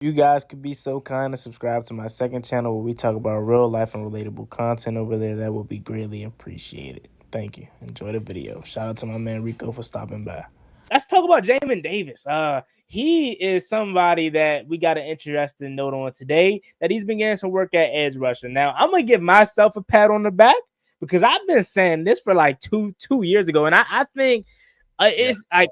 You guys could be so kind and subscribe to my second channel where we talk about real life and relatable content over there. That would be greatly appreciated. Thank you. Enjoy the video. Shout out to my man Rico for stopping by. Let's talk about Jamin Davis. He is somebody that we got an interesting note on today, that he's been getting some work at edge rusher. Now, I'm gonna give myself a pat on the back because I've been saying this for like two years ago, and I think it's like,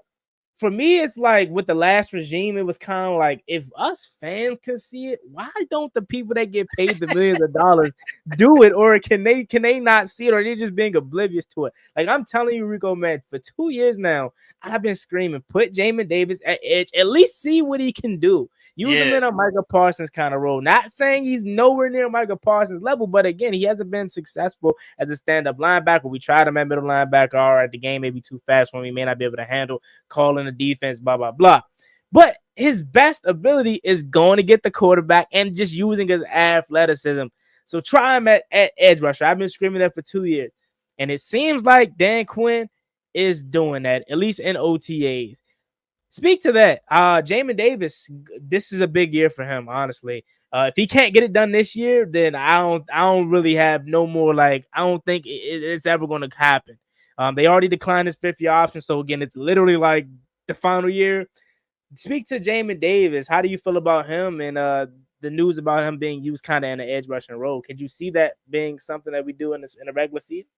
for me, it's like with the last regime, it was kind of like, if us fans can see it, why don't the people that get paid the millions of dollars do it? Or can they not see it, or they just being oblivious to it? Like, I'm telling you, Rico, man, for 2 years now, I've been screaming, put Jamin Davis at edge, at least see what he can do. Use him Yeah, in a Micah Parsons kind of role. Not saying he's nowhere near Micah Parsons level, but again, he hasn't been successful as a stand-up linebacker. We tried him at middle linebacker. All right, the game may be too fast for him. He may not be able to handle calling the defense, blah, blah, blah. But his best ability is going to get the quarterback and just using his athleticism. So try him at edge rusher. I've been screaming that for 2 years. And it seems like Dan Quinn is doing that, at least in OTAs. Speak to that. Jamin Davis, this is a big year for him, honestly. If he can't get it done this year, then I don't really have no more, like, I don't think it's ever going to happen. They already declined his 5th-year option, so again, it's literally like the final year. Speak to Jamin Davis. How do you feel about him and the news about him being used kind of in an edge rushing role? Could you see that being something that we do in the regular season?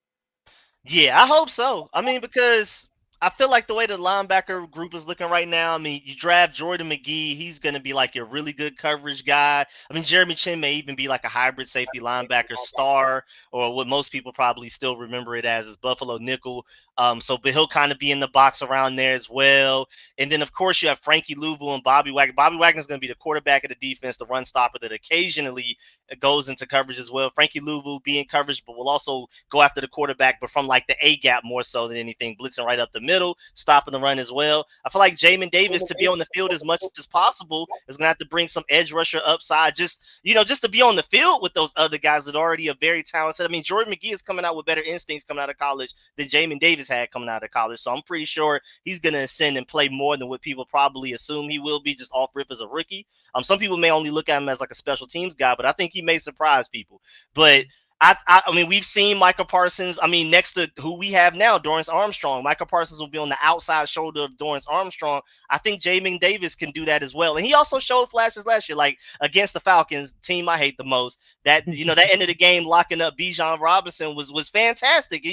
yeah, I hope so. I mean, because I feel like the way the linebacker group is looking right now, I mean, you draft Jordan McGee, he's going to be like your really good coverage guy. I mean, Jeremy Chin may even be like a hybrid safety linebacker star, or what most people probably still remember it as is Buffalo nickel. But he'll kind of be in the box around there as well. And then, of course, you have Frankie Louvu and Bobby Wagner. Bobby Wagner is going to be the quarterback of the defense, the run stopper that occasionally goes into coverage as well. Frankie Louvu be in coverage, but will also go after the quarterback, but from like the A gap more so than anything, blitzing right up the middle, stopping the run as well. I feel like Jamin Davis, to be on the field as much as possible, is going to have to bring some edge rusher upside, just to be on the field with those other guys that already are very talented. I mean, Jordan McGee is coming out with better instincts coming out of college than Jamin Davis had coming out of college, so I'm pretty sure he's going to ascend and play more than what people probably assume he will be just off rip as a rookie. Some people may only look at him as like a special teams guy, but I think he may surprise people. But I mean, we've seen Micah Parsons. I mean, next to who we have now, Dorrance Armstrong. Micah Parsons will be on the outside shoulder of Dorrance Armstrong. I think Jamin Davis can do that as well. And he also showed flashes last year, like against the Falcons, the team I hate the most. That that end of the game locking up Bijan Robinson was fantastic.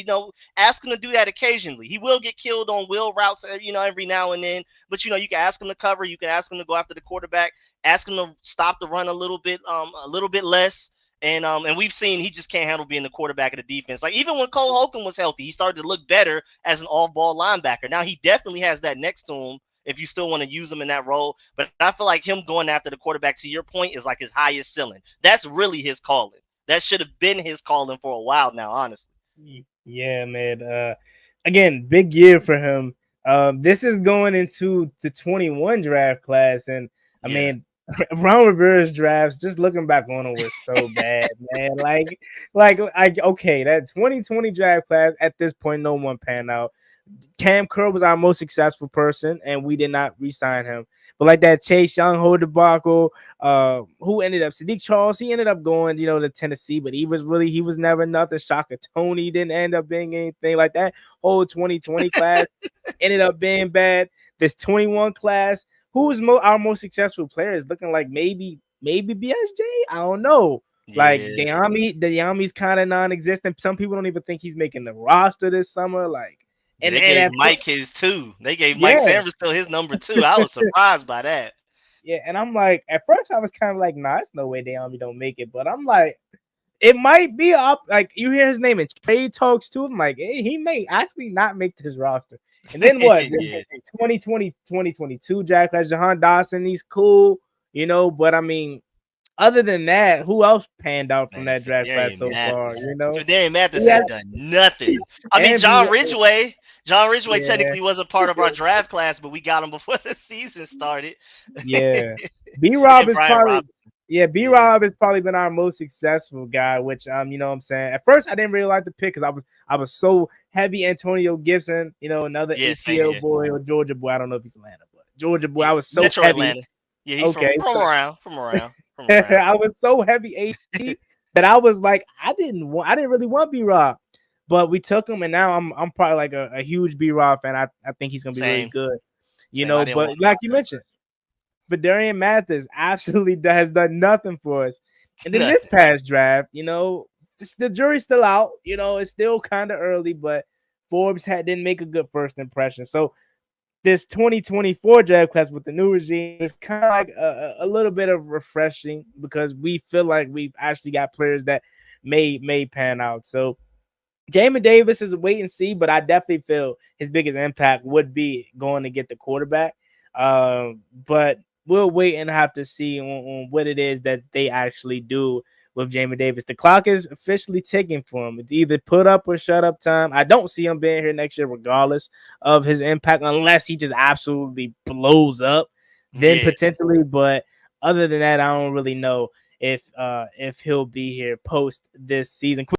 Ask him to do that occasionally. He will get killed on wheel routes, every now and then. But you can ask him to cover. You can ask him to go after the quarterback. Ask him to stop the run a little bit less. And we've seen he just can't handle being the quarterback of the defense. Like, even when Cole Holcomb was healthy, he started to look better as an off-ball linebacker. Now he definitely has that next to him if you still want to use him in that role. But I feel like him going after the quarterback, to your point, is like his highest ceiling. That's really his calling. That should have been his calling for a while now, honestly. Yeah, man. Again, big year for him. This is going into the 21 draft class, and I Yeah. mean, Ron Rivera's drafts, just looking back on them, was so bad, man. Like, okay, that 2020 draft class at this point, no one panned out. Cam Curl was our most successful person, and we did not re-sign him. But like that Chase Young whole debacle, who ended up Sadiq Charles, he ended up going, to Tennessee, but he was never nothing. Shaka Tony didn't end up being anything. Like that whole 2020 class ended up being bad. This 21 class, who's our most successful player, is looking like maybe BSJ. I don't know. Like Yeah. Dayami's kind of non-existent. Some people don't even think he's making the roster this summer. Like, Yeah, and they gave at Mike his two. They gave Mike yeah, Sanders still his number two. I was surprised by that. yeah, and I'm like, at first I was kind of like, nah, it's no way Dayami don't make it, but I'm like, it might be up. Like, you hear his name in trade talks too. I'm like, hey, he may actually not make this roster. And then what? Yeah. 2020, 2022 Jack class, Jahan Dawson, he's cool, but I mean, other than that, who else panned out from Man, that draft class Fidarian so far? Mathis. Fidarian Mathis Yeah, ain't done nothing. I mean, and John Ridgeway. John Ridgeway yeah, technically wasn't part of our draft class, but we got him before the season started. yeah. B Rob And is Brian probably Robinson. B Yeah. Rob has probably been our most successful guy, which you know what I'm saying. At first I didn't really like the pick because I was so heavy Antonio Gibson, another Yeah, same ATL here. boy or Georgia boy. I don't know if he's Atlanta, but Georgia boy. Yeah. I was so Metro heavy. Atlanta. Yeah, he's Okay, from so around, from around, from around. I was so heavy AD that I was like, I didn't really want B-Rob, but we took him, and now I'm probably like a huge B-Rob fan. I think he's gonna be really Same, good, same. I didn't But want like you mentioned, but Darian Mathis absolutely has done nothing for us. And then this nothing. past draft, the jury's still out. It's still kind of early, but Forbes didn't make a good first impression. So this 2024 draft class with the new regime is kind of like a little bit of refreshing because we feel like we've actually got players that may pan out. So Jamin Davis is a wait and see, but I definitely feel his biggest impact would be going to get the quarterback. But we'll wait and have to see on what it is that they actually do with Jamin Davis. The clock is officially ticking for him. It's either put up or shut up time. I don't see him being here next year, regardless of his impact, unless he just absolutely blows up. Then Yeah. potentially, but other than that, I don't really know if he'll be here post this season.